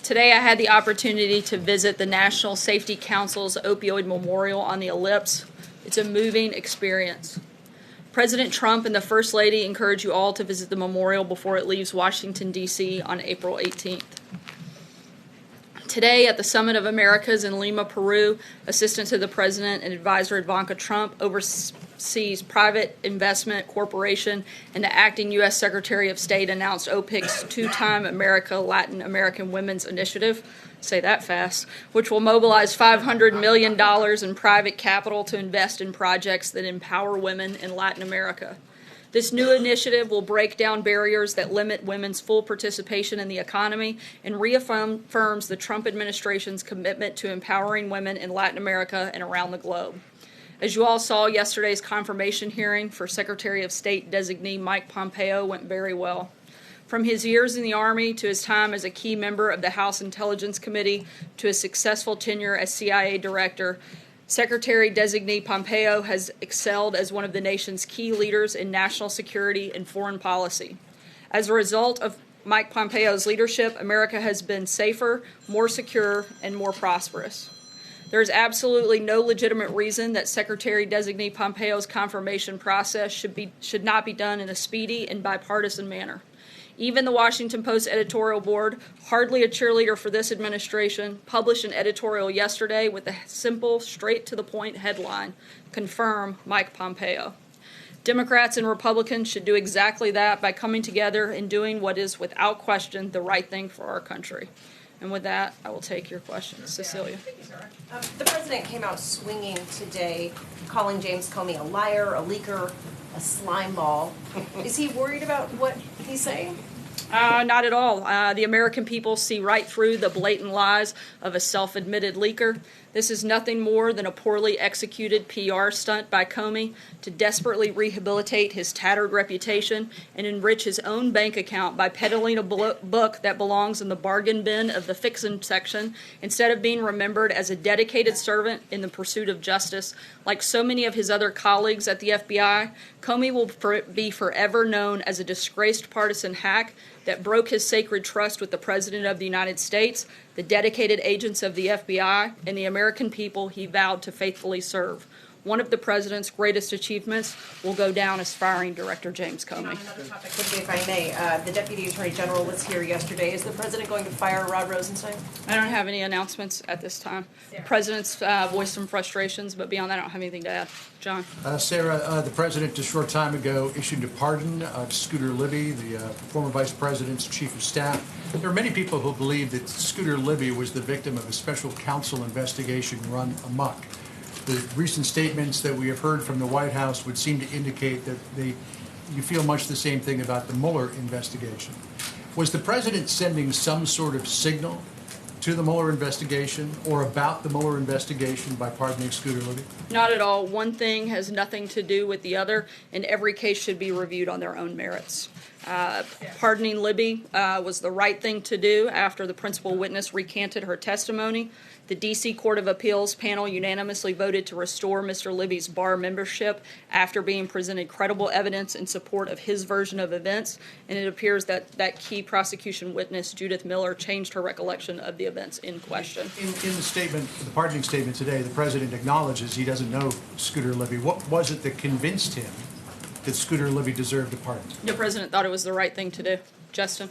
Today I had the opportunity to visit the National Safety Council's opioid memorial on the Ellipse. It's a moving experience. President Trump and the First Lady encourage you all to visit the memorial before it leaves Washington, D.C. on April 18th. Today, at the Summit of Americas in Lima, Peru, Assistant to the President and Advisor Ivanka Trump oversees Private Investment Corporation, and the acting U.S. Secretary of State announced OPIC's two-time America Latin American Women's Initiative, say that fast, which will mobilize $500 million in private capital to invest in projects that empower women in Latin America. This new initiative will break down barriers that limit women's full participation in the economy and reaffirms the Trump administration's commitment to empowering women in Latin America and around the globe. As you all saw, yesterday's confirmation hearing for Secretary of State designee Mike Pompeo went very well. From his years in the Army to his time as a key member of the House Intelligence Committee to his successful tenure as CIA Director, Secretary-designee Pompeo has excelled as one of the nation's key leaders in national security and foreign policy. As a result of Mike Pompeo's leadership, America has been safer, more secure, and more prosperous. There is absolutely no legitimate reason that Secretary-designee Pompeo's confirmation process should not be done in a speedy and bipartisan manner. Even the Washington Post editorial board, hardly a cheerleader for this administration, published an editorial yesterday with a simple, straight-to-the-point headline, "Confirm Mike Pompeo." Democrats and Republicans should do exactly that by coming together and doing what is, without question, the right thing for our country. And with that, I will take your questions. Cecilia. Thank you, Sarah. The president came out swinging today, calling James Comey a liar, a leaker, a slime ball. Is he worried about what he's saying? Not at all. The American people see right through the blatant lies of a self-admitted leaker. This is nothing more than a poorly executed PR stunt by Comey to desperately rehabilitate his tattered reputation and enrich his own bank account by peddling a book that belongs in the bargain bin of the fiction section instead of being remembered as a dedicated servant in the pursuit of justice. Like so many of his other colleagues at the FBI, Comey will be forever known as a disgraced partisan hack that broke his sacred trust with the President of the United States, the dedicated agents of the FBI, and the American people he vowed to faithfully serve. One of the President's greatest achievements will go down as firing Director James Comey. On another topic, quickly, if I may, the Deputy Attorney General was here yesterday. Is the President going to fire Rod Rosenstein? I don't have any announcements at this time. The President's voiced some frustrations, but beyond that, I don't have anything to add. John. Sarah, the President a short time ago issued a pardon to Scooter Libby, the former Vice President's Chief of Staff. There are many people who believe that Scooter Libby was the victim of a special counsel investigation run amok. The recent statements that we have heard from the White House would seem to indicate that you feel much the same thing about the Mueller investigation. Was the President sending some sort of signal to the Mueller investigation or about the Mueller investigation by pardoning Scooter Libby? Not at all. One thing has nothing to do with the other, and every case should be reviewed on their own merits. Pardoning Libby was the right thing to do after the principal witness recanted her testimony. The D.C. Court of Appeals panel unanimously voted to restore Mr. Libby's bar membership after being presented credible evidence in support of his version of events, and it appears that key prosecution witness, Judith Miller, changed her recollection of the events in question. In the statement, the pardoning statement today, the President acknowledges he doesn't know Scooter Libby. What was it that convinced him that Scooter Libby deserved a pardon? The President thought it was the right thing to do. Justin?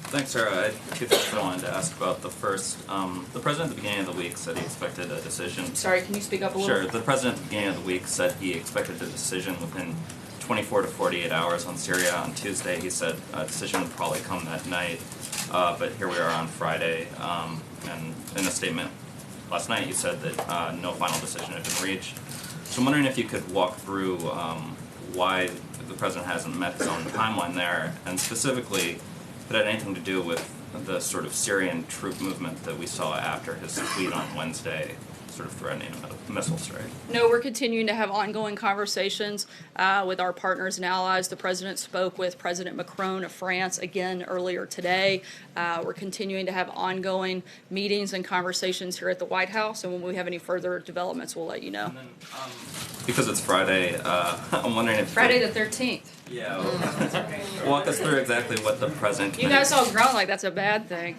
Thanks, Sarah. I have two things I wanted to ask about. The first, the President at the beginning of the week said he expected a decision. Sorry, can you speak up a little? Sure. The President at the beginning of the week said he expected a decision within 24 to 48 hours on Syria. On Tuesday, he said a decision would probably come that night, but here we are on Friday, and in a statement last night, you said that no final decision had been reached. So I'm wondering if you could walk through why the President hasn't met his own timeline there, and specifically, if it had anything to do with the sort of Syrian troop movement that we saw after his tweet on Wednesday, sort of threatening a missile strike. No, we're continuing to have ongoing conversations with our partners and allies. The President spoke with President Macron of France again earlier today. We're continuing to have ongoing meetings and conversations here at the White House, and when we have any further developments, we'll let you know. And then, because it's Friday, I'm wondering if... Friday the 13th. Yeah, well, walk us through exactly what the President... You guys all grown like that's a bad thing.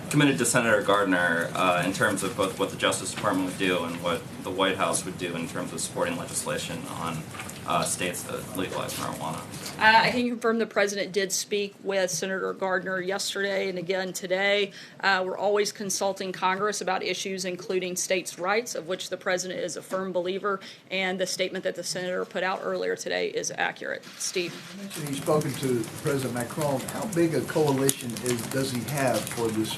committed to Senator Gardner in terms of both what the Justice Department would do and what the White House would do in terms of supporting legislation on states that legalize marijuana. I can confirm the president did speak with Senator Gardner yesterday and again today. We're always consulting Congress about issues including states' rights, of which the president is a firm believer, and the statement that the senator put out earlier today is accurate. Steve. You mentioned he's spoken to President Macron. How big a coalition does he have for this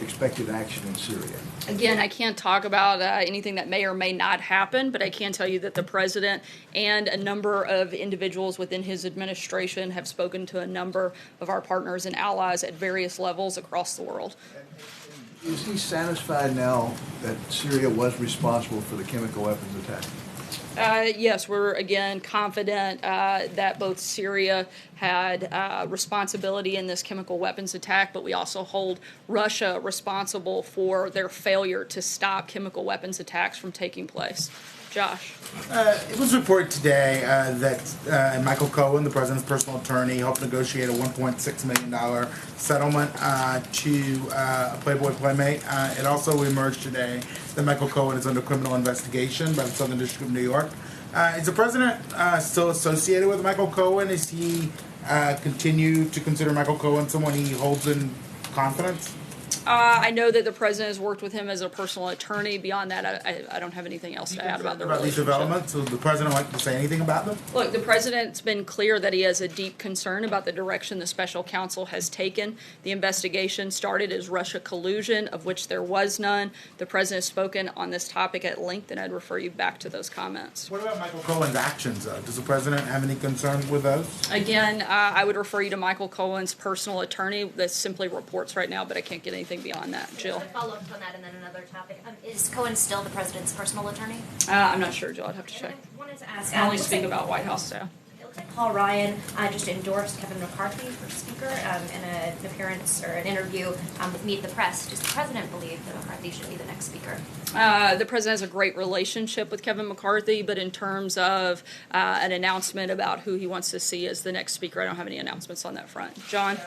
expected action in Syria? Again, I can't talk about anything that may or may not happen, but I can tell you that the president and a number of individuals within his administration have spoken to a number of our partners and allies at various levels across the world. Is he satisfied now that Syria was responsible for the chemical weapons attack? Yes, we're again confident that both Syria had responsibility in this chemical weapons attack, but we also hold Russia responsible for their failure to stop chemical weapons attacks from taking place. Josh. It was reported today that Michael Cohen, the president's personal attorney, helped negotiate a $1.6 million settlement to a Playboy Playmate. It also emerged today that Michael Cohen is under criminal investigation by the Southern District of New York. Is the president still associated with Michael Cohen? Is he continue to consider Michael Cohen someone he holds in confidence? I know that the president has worked with him as a personal attorney. Beyond that, I don't have anything else to add about the relationship. These developments? Does the president like to say anything about them? Look, the president's been clear that he has a deep concern about the direction the special counsel has taken. The investigation started as Russia collusion, of which there was none. The president has spoken on this topic at length, and I'd refer you back to those comments. What about Michael Cohen's actions, though? Does the president have any concern with those? Again, I would refer you to Michael Cohen's personal attorney. That simply reports right now, but I can't get anything beyond that. Jill. A follow-up on that, and then another topic. Is Cohen still the president's personal attorney? I'm not sure, Jill. I'd have to check. I wanted to ask. I only speak about White House staff. It looks like Paul Ryan just endorsed Kevin McCarthy for Speaker in an appearance or an interview with Meet the Press. Does the president believe that McCarthy should be the next Speaker? The president has a great relationship with Kevin McCarthy, but in terms of an announcement about who he wants to see as the next Speaker, I don't have any announcements on that front. John?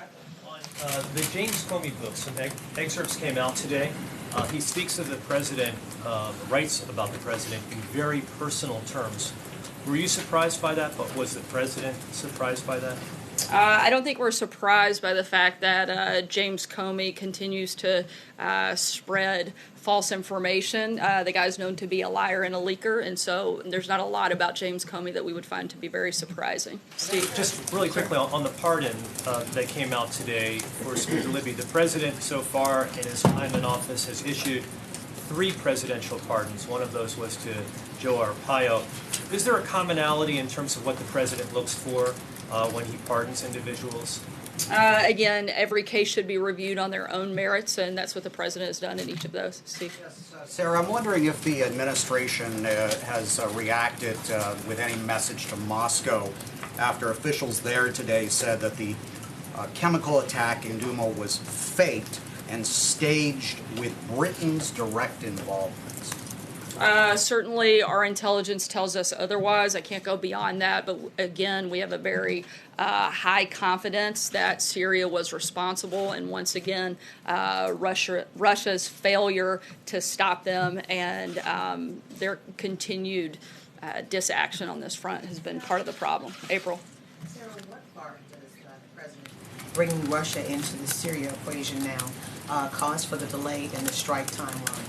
The James Comey book, some excerpts came out today. He speaks of the president, writes about the president in very personal terms. Were you surprised by that? But was the president surprised by that? I don't think we're surprised by the fact that James Comey continues to spread false information. The guy's known to be a liar and a leaker, and so there's not a lot about James Comey that we would find to be very surprising. Steve? Just really quickly on the pardon that came out today for Scooter Libby, the president so far in his time in office has issued 3 presidential pardons. One of those was to Joe Arpaio. Is there a commonality in terms of what the president looks for when he pardons individuals? Again, every case should be reviewed on their own merits, and that's what the president has done in each of those. Steve? Yes, Sarah, I'm wondering if the administration has reacted with any message to Moscow after officials there today said that the chemical attack in Duma was faked and staged with Britain's direct involvement. Certainly, our intelligence tells us otherwise. I can't go beyond that, but again, we have a very high confidence that Syria was responsible, and once again, Russia's failure to stop them and their continued disaction on this front has been part of the problem. April. Sarah, what part does the president bringing Russia into the Syria equation now cause for the delay in the strike timeline?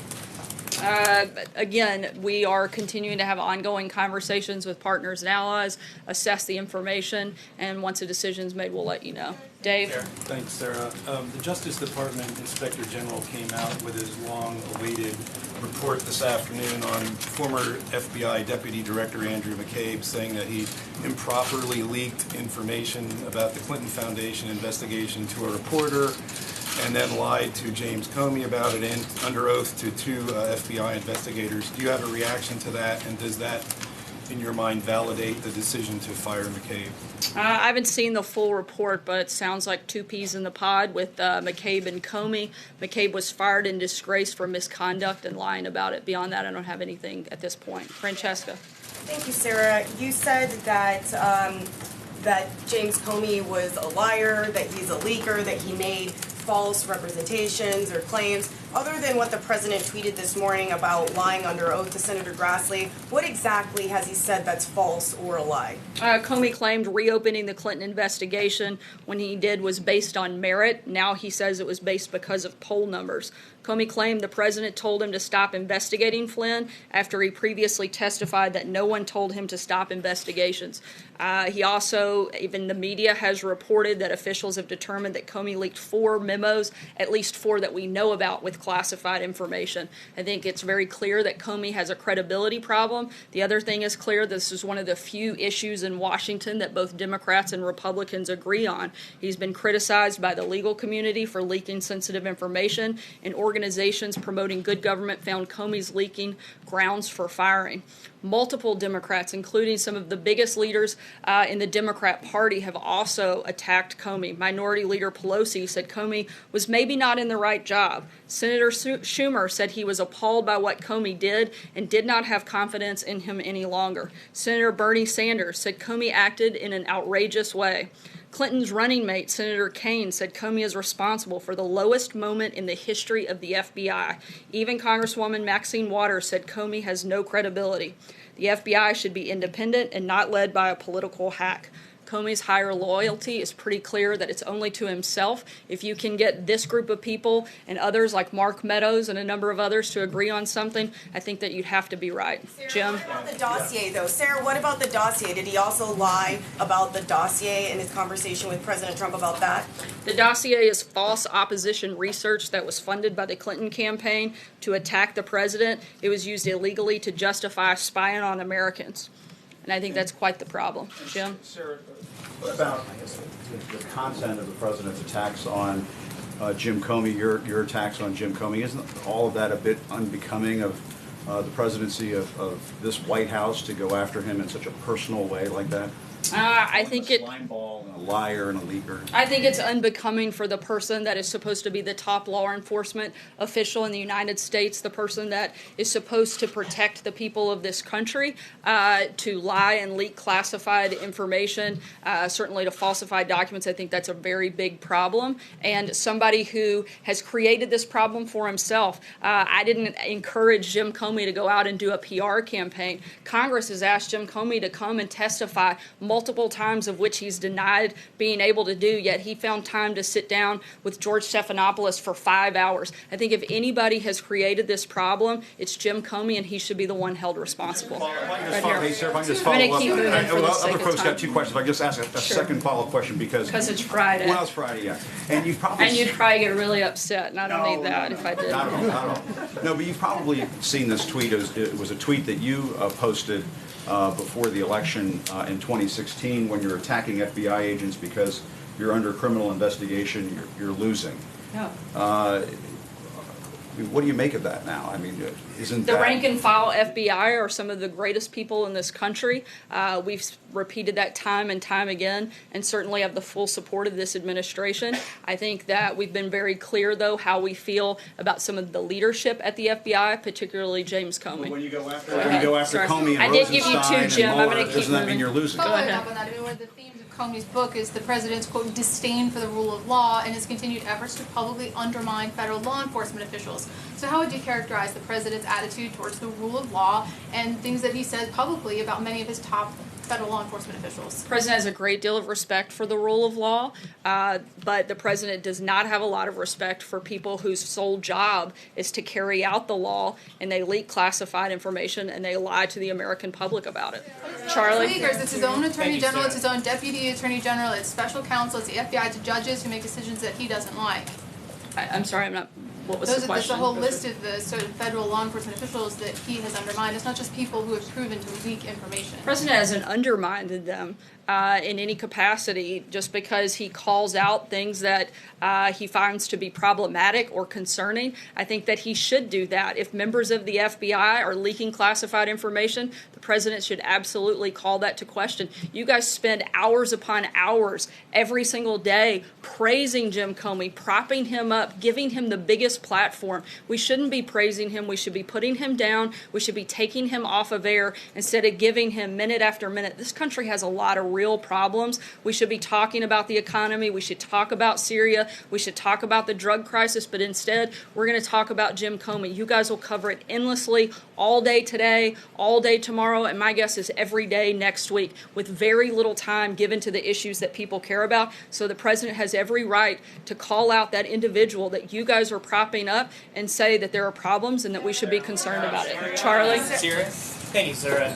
Again, we are continuing to have ongoing conversations with partners and allies, assess the information, and once a decision is made, we'll let you know. Dave? Thanks, Sarah. The Justice Department Inspector General came out with his long-awaited report this afternoon on former FBI Deputy Director Andrew McCabe, saying that he improperly leaked information about the Clinton Foundation investigation to a reporter, and then lied to James Comey about it and under oath to 2 FBI investigators. Do you have a reaction to that, and does that, in your mind, validate the decision to fire McCabe? I haven't seen the full report, but it sounds like 2 peas in the pod with McCabe and Comey. McCabe was fired in disgrace for misconduct and lying about it. Beyond that, I don't have anything at this point. Francesca. Thank you, Sarah. You said that that James Comey was a liar, that he's a leaker, that he made false representations or claims, other than what the president tweeted this morning about lying under oath to Senator Grassley? What exactly has he said that's false or a lie? Comey claimed reopening the Clinton investigation when he did was based on merit. Now he says it was based because of poll numbers. Comey claimed the president told him to stop investigating Flynn after he previously testified that no one told him to stop investigations. He also, even the media has reported that officials have determined that Comey leaked 4 memos, at least 4 that we know about, with classified information. I think it's very clear that Comey has a credibility problem. The other thing is clear, this is one of the few issues in Washington that both Democrats and Republicans agree on. He's been criticized by the legal community for leaking sensitive information, and organizations promoting good government found Comey's leaking grounds for firing. Multiple Democrats, including some of the biggest leaders in the Democrat Party, have also attacked Comey. Minority Leader Pelosi said Comey was maybe not in the right job. Senator Schumer said he was appalled by what Comey did and did not have confidence in him any longer. Senator Bernie Sanders said Comey acted in an outrageous way. Clinton's running mate, Senator Kaine, said Comey is responsible for the lowest moment in the history of the FBI. Even Congresswoman Maxine Waters said Comey has no credibility. The FBI should be independent and not led by a political hack. Comey's higher loyalty is pretty clear that it's only to himself. If you can get this group of people and others like Mark Meadows and a number of others to agree on something, I think that you'd have to be right. Sarah, Jim? what about the dossier, though? Sarah, what about the dossier? Did he also lie about the dossier in his conversation with President Trump about that? The dossier is false opposition research that was funded by the Clinton campaign to attack the president. It was used illegally to justify spying on Americans. And I think that's quite the problem. Jim? Sarah, What about the content of the president's attacks on Jim Comey, your attacks on Jim Comey? Isn't all of that a bit unbecoming of the presidency of this White House to go after him in such a personal way like that? I think it. Slime ball and a liar and a leaker. I think it's unbecoming for the person that is supposed to be the top law enforcement official in the United States, the person that is supposed to protect the people of this country, to lie and leak classified information, certainly to falsify documents. I think that's a very big problem. And somebody who has created this problem for himself. I didn't encourage Jim Comey to go out and do a PR campaign. Congress has asked Jim Comey to come and testify multiple times, of which he's denied being able to do, yet he found time to sit down with George Stephanopoulos for 5 hours. I think if anybody has created this problem, it's Jim Comey, and he should be the one held responsible. Hey, sir, if I can just follow I'm gonna up. keep moving for the sake Other of folks time. got 2 questions. If I can just ask a second follow-up question because it's Friday. Well, it's Friday, yeah. And you've You'd probably get really upset, and I don't need that if I did. Not at all, not at all. No, but you've probably seen this tweet. It was a tweet that you posted before the election in 2016 when you're attacking FBI agents because you're under criminal investigation, you're losing. Yeah. What do you make of that now? I mean, isn't The that... rank and file FBI are some of the greatest people in this country. We've repeated that time and time again, and certainly have the full support of this administration. I think that we've been very clear, though, how we feel about some of the leadership at the FBI, particularly James Comey. When you go after, Sorry. Comey and I did give you Rosenstein 2, Jim. and I'm Mueller, going to keep doesn't that mean moving. you're losing? Following up on that, I mean, one of the themes of Comey's book is the president's, quote, disdain for the rule of law and his continued efforts to publicly undermine federal law enforcement officials. So how would you characterize the president's attitude towards the rule of law and things that he says publicly about many of his top federal law enforcement officials? The president has a great deal of respect for the rule of law, but the president does not have a lot of respect for people whose sole job is to carry out the law, and they leak classified information and they lie to the American public about it. Charlie? It's his own attorney general, it's his own deputy attorney general, it's special counsel, it's the FBI, it's judges who make decisions that he doesn't like. I'm sorry, I'm not. What was the There's question? a whole list of the sort of federal law enforcement officials that he has undermined. It's not just people who have proven to leak information. The president hasn't undermined them in any capacity just because he calls out things that he finds to be problematic or concerning. I think that he should do that. If members of the FBI are leaking classified information, the president should absolutely call that to question. You guys spend hours upon hours every single day praising Jim Comey, propping him up, giving him the biggest this platform. We shouldn't be praising him. We should be putting him down. We should be taking him off of air instead of giving him minute after minute. This country has a lot of real problems. We should be talking about the economy. We should talk about Syria. We should talk about the drug crisis. But instead, we're going to talk about Jim Comey. You guys will cover it endlessly all day today, all day tomorrow, and my guess is every day next week, with very little time given to the issues that people care about. So the president has every right to call out that individual that you guys are propping up and say that there are problems and that we should be concerned about it. Charlie? Thank you, Sarah.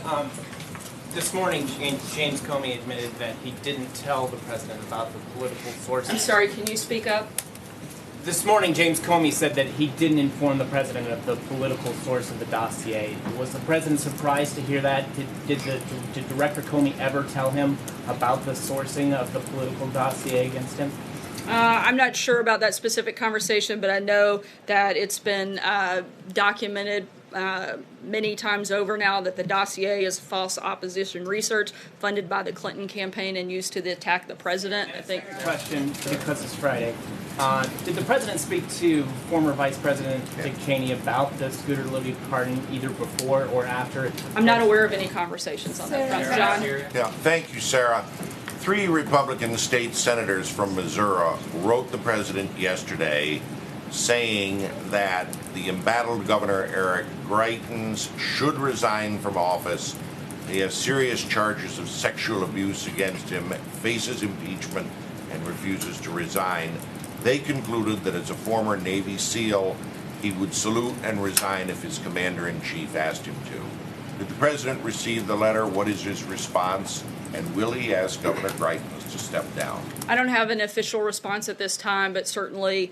This morning, James Comey admitted that he didn't tell the president about the political sources. I'm sorry, can you speak up? This morning, James Comey said that he didn't inform the president of the political source of the dossier. Was the president surprised to hear that? Did Director Comey ever tell him about the sourcing of the political dossier against him? I'm not sure about that specific conversation, but I know that it's been documented many times over now that the dossier is false opposition research funded by the Clinton campaign and used to attack the president. I think. Question, because it's Friday. Did the president speak to former Vice President Dick Cheney about the Scooter Libby pardon either before or after? I'm not aware of any conversations on that front. John? Yeah, thank you, Sarah. 3 Republican state senators from Missouri wrote the president yesterday saying that the embattled Governor Eric Greitens should resign from office. He has serious charges of sexual abuse against him, faces impeachment, and refuses to resign. They concluded that as a former Navy SEAL, he would salute and resign if his commander-in-chief asked him to. Did the president receive the letter? What is his response? And will he ask Governor Greitens to step down? I don't have an official response at this time, but certainly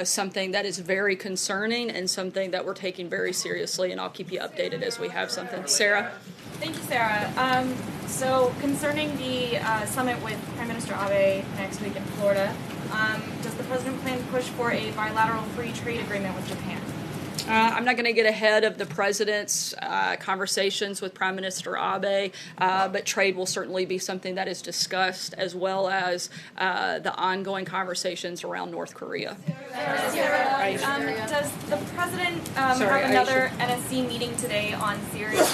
something that is very concerning and something that we're taking very seriously, and I'll keep you updated as we have something. Sarah? Thank you, Sarah. So concerning the summit with Prime Minister Abe next week in Florida, does the president plan to push for a bilateral free trade agreement with Japan? I'm not going to get ahead of the president's conversations with Prime Minister Abe, but trade will certainly be something that is discussed, as well as the ongoing conversations around North Korea. Does the president have another NSC meeting today on Syria?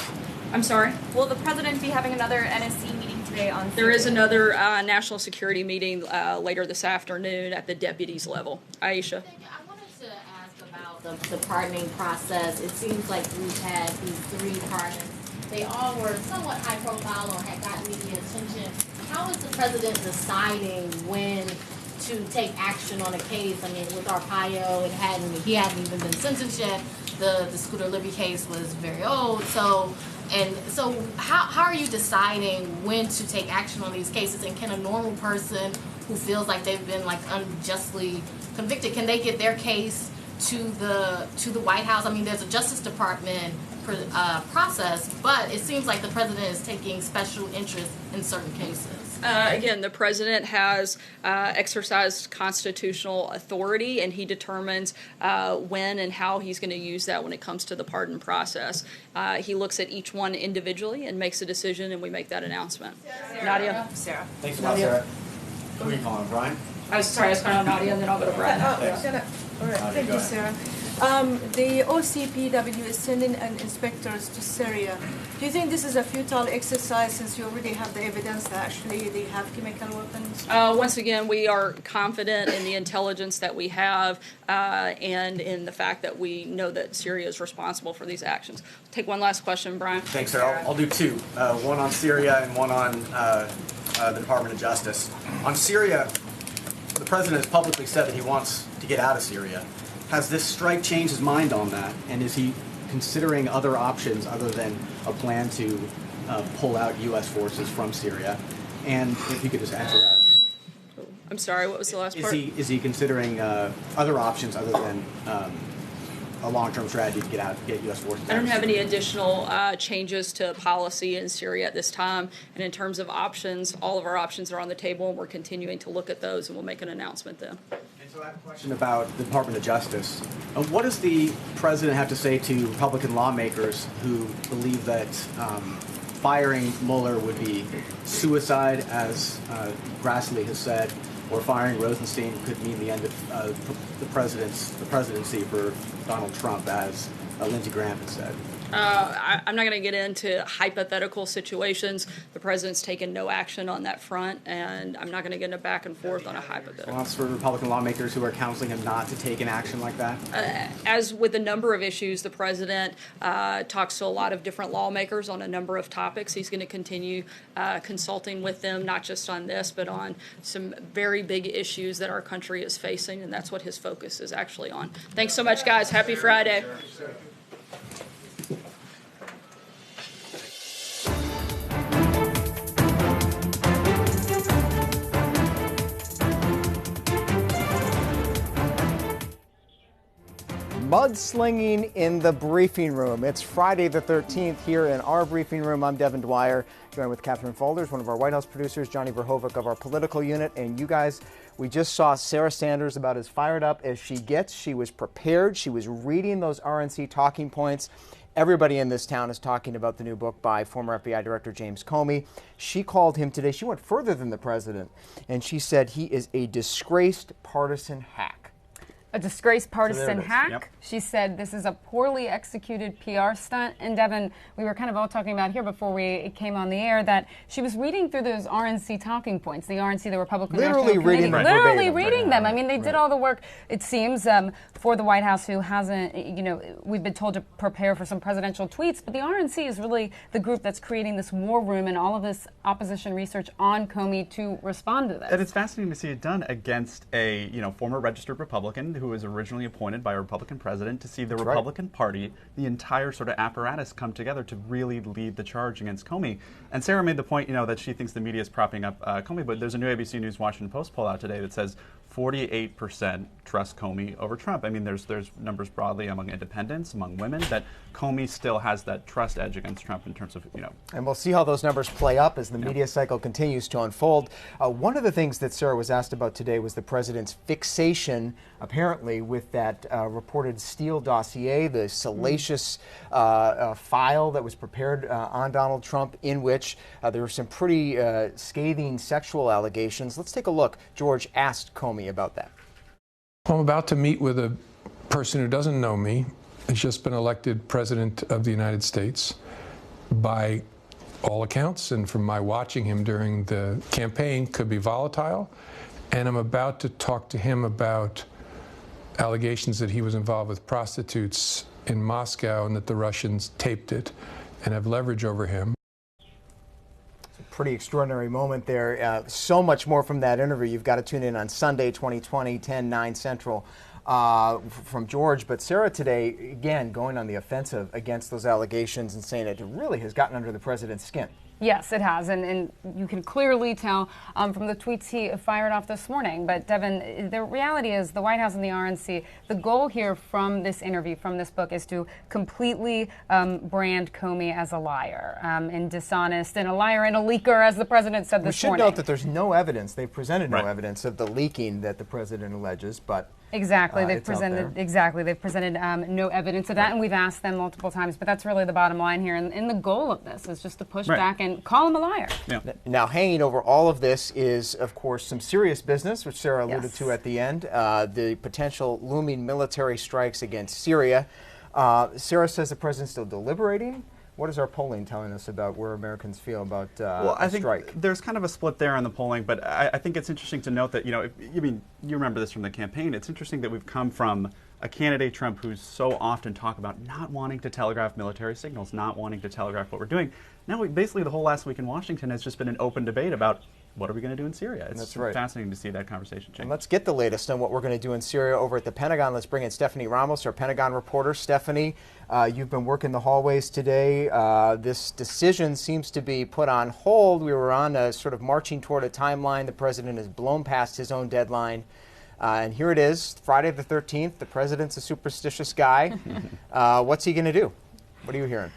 I'm sorry? Will the president be having another NSC meeting today on Syria? There is another national security meeting later this afternoon at the deputies level. Aisha? The pardoning process. It seems like we've had these 3 pardons. They all were somewhat high profile or had gotten media attention. How is the president deciding when to take action on a case? I mean, with Arpaio, he hadn't even been sentenced yet. The Scooter Libby case was very old. So how are you deciding when to take action on these cases? And can a normal person who feels like they've been unjustly convicted, can they get their case to the White House? I mean, there's a Justice Department process, but it seems like the president is taking special interest in certain cases. Again, the president has exercised constitutional authority, and he determines when and how he's going to use that when it comes to the pardon process. He looks at each one individually and makes a decision, and we make that announcement. Nadia? Sarah. Thanks a lot, Sarah. Who are you calling, Brian? I was calling on Nadia, and then I'll go to Brian. All right, thank you, Sarah. The OCPW is sending inspectors to Syria. Do you think this is a futile exercise since you already have the evidence that actually they have chemical weapons? Once again, we are confident in the intelligence that we have and in the fact that we know that Syria is responsible for these actions. Take one last question, Brian. Thanks, Sarah. I'll do 2. One on Syria and one on the Department of Justice. On Syria, the president has publicly said that he wants to get out of Syria. Has this strike changed his mind on that? And is he considering other options other than a plan to pull out U.S. forces from Syria? And if you could just answer that. I'm sorry, what was the last part? Is he considering other options other than a long-term strategy to get U.S. forces out? I don't have any additional changes to policy in Syria at this time. And in terms of options, all of our options are on the table, and we're continuing to look at those, and we'll make an announcement then. And so I have a question about the Department of Justice. What does the president have to say to Republican lawmakers who believe that firing Mueller would be suicide, as Grassley has said, or firing Rosenstein could mean the end of the presidency for Donald Trump, as Lindsey Graham has said. I'm not going to get into hypothetical situations. The president's taken no action on that front, and I'm not going to get into back and forth on a hypothetical. Well, that's for Republican lawmakers who are counseling him not to take an action like that. As with a number of issues, the president talks to a lot of different lawmakers on a number of topics. He's going to continue consulting with them, not just on this, but on some very big issues that our country is facing, and that's what his focus is actually on. Thanks so much, guys. Happy Friday. Mudslinging in the briefing room. It's Friday the 13th here in our briefing room. I'm Devin Dwyer, joined with Catherine Faulders, one of our White House producers, Johnny Verhoeven of our political unit. And you guys, we just saw Sarah Sanders about as fired up as she gets. She was prepared. She was reading those RNC talking points. Everybody in this town is talking about the new book by former FBI Director James Comey. She called him today. She went further than the president, and she said he is a disgraced partisan hack. A disgraced partisan hack. Yep. She said this is a poorly executed PR stunt. And Devin, we were kind of all talking about here before we came on the air that she was reading through those RNC talking points, the RNC, the Republican National Committee. Literally reading them. I mean, they did all the work, it seems, for the White House, who hasn't, we've been told to prepare for some presidential tweets, but the RNC is really the group that's creating this war room and all of this opposition research on Comey to respond to this. And it's fascinating to see it done against a, former registered Republican who was originally appointed by a Republican president to see the Republican Party, the entire sort of apparatus come together to really lead the charge against Comey. And Sarah made the point, that she thinks the media is propping up Comey, but there's a new ABC News Washington Post poll out today that says 48% trust Comey over Trump. I mean, there's numbers broadly among independents, among women, that Comey still has that trust edge against Trump in terms of, And we'll see how those numbers play up as the media cycle continues to unfold. One of the things that Sarah was asked about today was the president's fixation, apparently, with that reported Steele dossier, the salacious file that was prepared on Donald Trump, in which there were some pretty scathing sexual allegations. Let's take a look. George asked Comey about that. I'm about to meet with a person who doesn't know me. He's just been elected president of the United States. By all accounts, and from my watching him during the campaign, could be volatile. And I'm about to talk to him about allegations that he was involved with prostitutes in Moscow and that the Russians taped it and have leverage over him. Pretty extraordinary moment there. So much more from that interview. You've got to tune in on Sunday, 2020, 10/9 Central, from George. But Sarah today, again, going on the offensive against those allegations and saying it really has gotten under the president's skin. Yes, it has, and you can clearly tell from the tweets he fired off this morning. But Devin, the reality is the White House and the RNC, the goal here from this interview, from this book, is to completely brand Comey as a liar and dishonest and a liar and a leaker, as the president said this morning. We should note that there's no evidence. They've presented no evidence of the leaking that the president alleges, but exactly, they've presented no evidence of that, and we've asked them multiple times. But that's really the bottom line here, and the goal of this is just to push back and call him a liar. Yeah. Now, hanging over all of this is, of course, some serious business, which Sarah alluded to at the end, the potential looming military strikes against Syria. Sarah says the president's still deliberating. What is our polling telling us about where Americans feel about well, I think strike? There's kind of a split there on the polling, but I think it's interesting to note that, you remember this from the campaign. It's interesting that we've come from a candidate, Trump, who's so often talk about not wanting to telegraph military signals, not wanting to telegraph what we're doing. Now, basically, the whole last week in Washington has just been an open debate about what are we going to do in Syria. It's fascinating to see that conversation change. And let's get the latest on what we're going to do in Syria over at the Pentagon. Let's bring in Stephanie Ramos, our Pentagon reporter. Stephanie, you've been working the hallways today. This decision seems to be put on hold. We were on a sort of marching toward a timeline. The president has blown past his own deadline. And here it is, Friday the 13th. The president's a superstitious guy. What's he going to do? What are you hearing?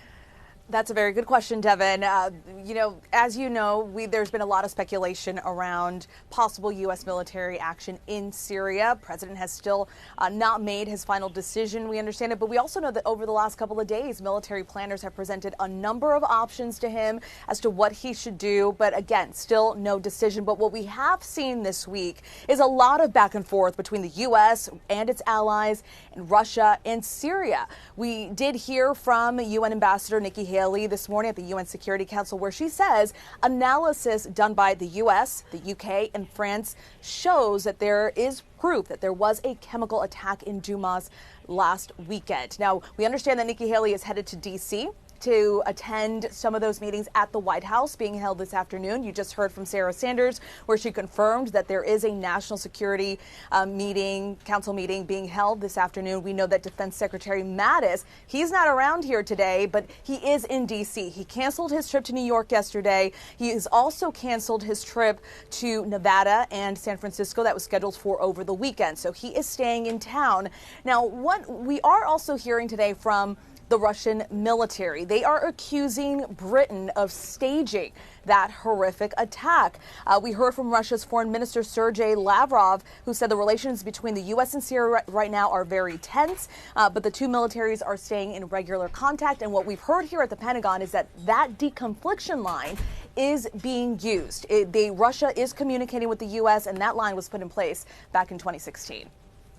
That's a very good question, Devin. As you know, there's been a lot of speculation around possible U.S. military action in Syria. President has still not made his final decision, we understand it. But we also know that over the last couple of days, military planners have presented a number of options to him as to what he should do. But again, still no decision. But what we have seen this week is a lot of back and forth between the U.S. and its allies and Russia and Syria. We did hear from UN Ambassador Nikki Haley this morning at the UN Security Council, where she says analysis done by the U.S., the UK, and France shows that there is proof that there was a chemical attack in Dumas last weekend. Now, we understand that Nikki Haley is headed to D.C. to attend some of those meetings at the White House being held this afternoon. You just heard from Sarah Sanders, where she confirmed that there is a national security council meeting being held this afternoon. We know that Defense Secretary Mattis, he's not around here today, but he is in D.C. He canceled his trip to New York yesterday. He has also canceled his trip to Nevada and San Francisco that was scheduled for over the weekend. So he is staying in town. Now, what we are also hearing today from the Russian military. They are accusing Britain of staging that horrific attack. We heard from Russia's Foreign Minister Sergei Lavrov, who said the relations between the U.S. and Syria right now are very tense, but the two militaries are staying in regular contact. And what we've heard here at the Pentagon is that deconfliction line is being used. Russia is communicating with the U.S., and that line was put in place back in 2016.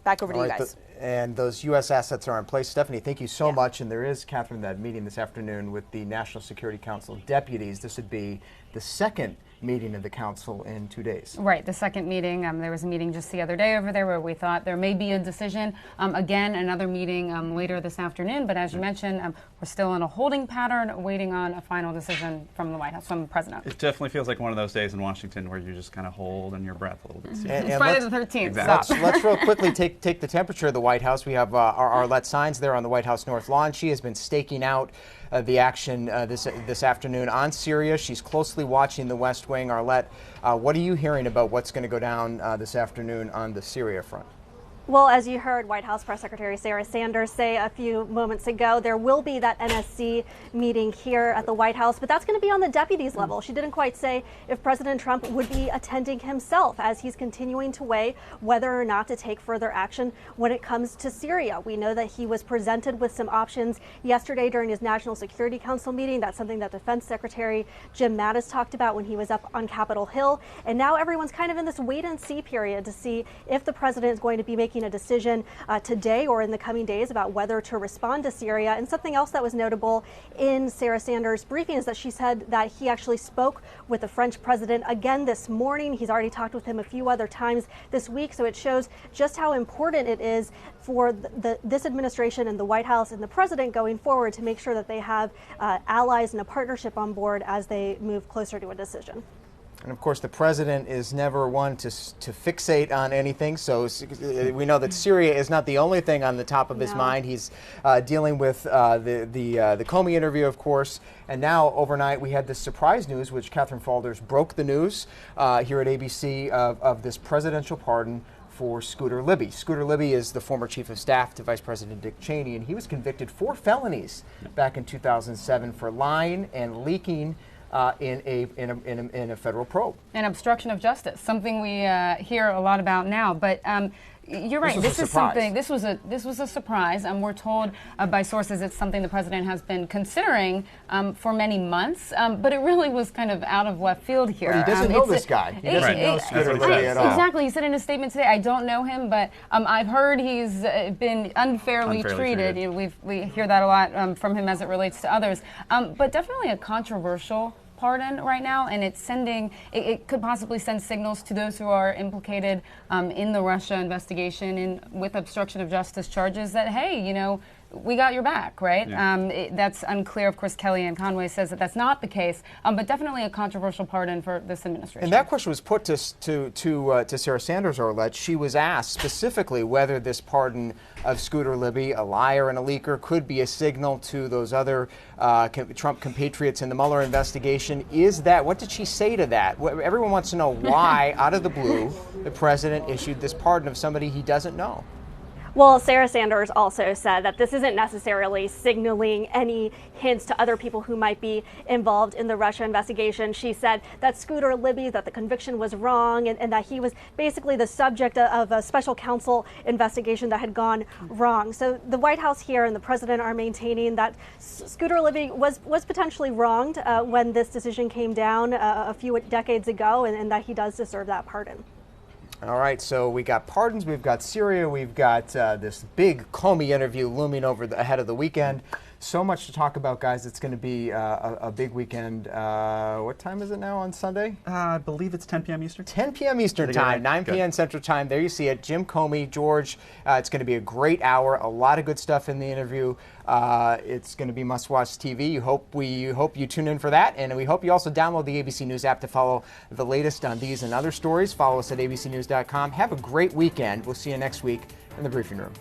Back over to you guys. And those U.S. assets are in place. Stephanie, thank you so much. And there is, Catherine, that meeting this afternoon with the National Security Council deputies. This would be the second meeting of the council in 2 days. Right, the second meeting. There was a meeting just the other day over there where we thought there may be a decision. Again, another meeting later this afternoon. But as you mentioned, we're still in a holding pattern, waiting on a final decision from the White House, from the president. It definitely feels like one of those days in Washington where you just kind of hold in your breath a little bit. It's Friday the 13th. Exactly. Let's real quickly take the temperature of the White House. We have Arlette Saenz there on the White House North Lawn. She has been staking out the action this afternoon on Syria. She's closely watching the West Wing. Arlette, what are you hearing about what's going to go down this afternoon on the Syria front? Well, as you heard White House Press Secretary Sarah Sanders say a few moments ago, there will be that NSC meeting here at the White House, but that's going to be on the deputies level. She didn't quite say if President Trump would be attending himself as he's continuing to weigh whether or not to take further action when it comes to Syria. We know that he was presented with some options yesterday during his National Security Council meeting. That's something that Defense Secretary Jim Mattis talked about when he was up on Capitol Hill. And now everyone's kind of in this wait and see period to see if the president is going to be making a decision today or in the coming days about whether to respond to Syria. And something else that was notable in Sarah Sanders' briefing is that she said that he actually spoke with the French president again this morning. He's already talked with him a few other times this week. So it shows just how important it is for this administration and the White House and the president going forward to make sure that they have allies and a partnership on board as they move closer to a decision. And of course, the president is never one to fixate on anything. So we know that Syria is not the only thing on the top of his mind. He's dealing with the Comey interview, of course. And now, overnight, we had this surprise news, which Catherine Faulders broke the news here at ABC of this presidential pardon for Scooter Libby. Scooter Libby is the former chief of staff to Vice President Dick Cheney, and he was convicted 4 felonies back in 2007 for lying and leaking in a federal probe. And obstruction of justice, something we hear a lot about now. But you're right. This is something. This was a surprise. We're told by sources it's something the president has been considering for many months. But it really was kind of out of left field here. But he doesn't know this guy. He doesn't know Scooter Libby at all. Exactly. He said in a statement today, "I don't know him, but I've heard he's been unfairly treated." We hear that a lot from him as it relates to others. But definitely a controversial pardon right now, and it could possibly send signals to those who are implicated in the Russia investigation and with obstruction of justice charges that, hey, we got your back, right? Yeah. That's unclear. Of course, Kellyanne Conway says that that's not the case, but definitely a controversial pardon for this administration. And that question was put to Sarah Sanders, Arlette. She was asked specifically whether this pardon of Scooter Libby, a liar and a leaker, could be a signal to those other Trump compatriots in the Mueller investigation. What did she say to that? Everyone wants to know why, out of the blue, the president issued this pardon of somebody he doesn't know. Well, Sarah Sanders also said that this isn't necessarily signaling any hints to other people who might be involved in the Russia investigation. She said that Scooter Libby, that the conviction was wrong, and that he was basically the subject of a special counsel investigation that had gone wrong. So the White House here and the president are maintaining that Scooter Libby was potentially wronged when this decision came down a few decades ago, and that he does deserve that pardon. All right, so we got pardons, we've got Syria, we've got this big Comey interview looming ahead of the weekend. So much to talk about, guys. It's going to be a big weekend. What time is it now on Sunday? I believe it's 10 p.m. Eastern. 10 p.m. Eastern time, 9 p.m. Central time. There you see it. Jim Comey, George. It's going to be a great hour. A lot of good stuff in the interview. It's going to be must-watch TV. We hope you tune in for that, and we hope you also download the ABC News app to follow the latest on these and other stories. Follow us at abcnews.com. Have a great weekend. We'll see you next week in the briefing room.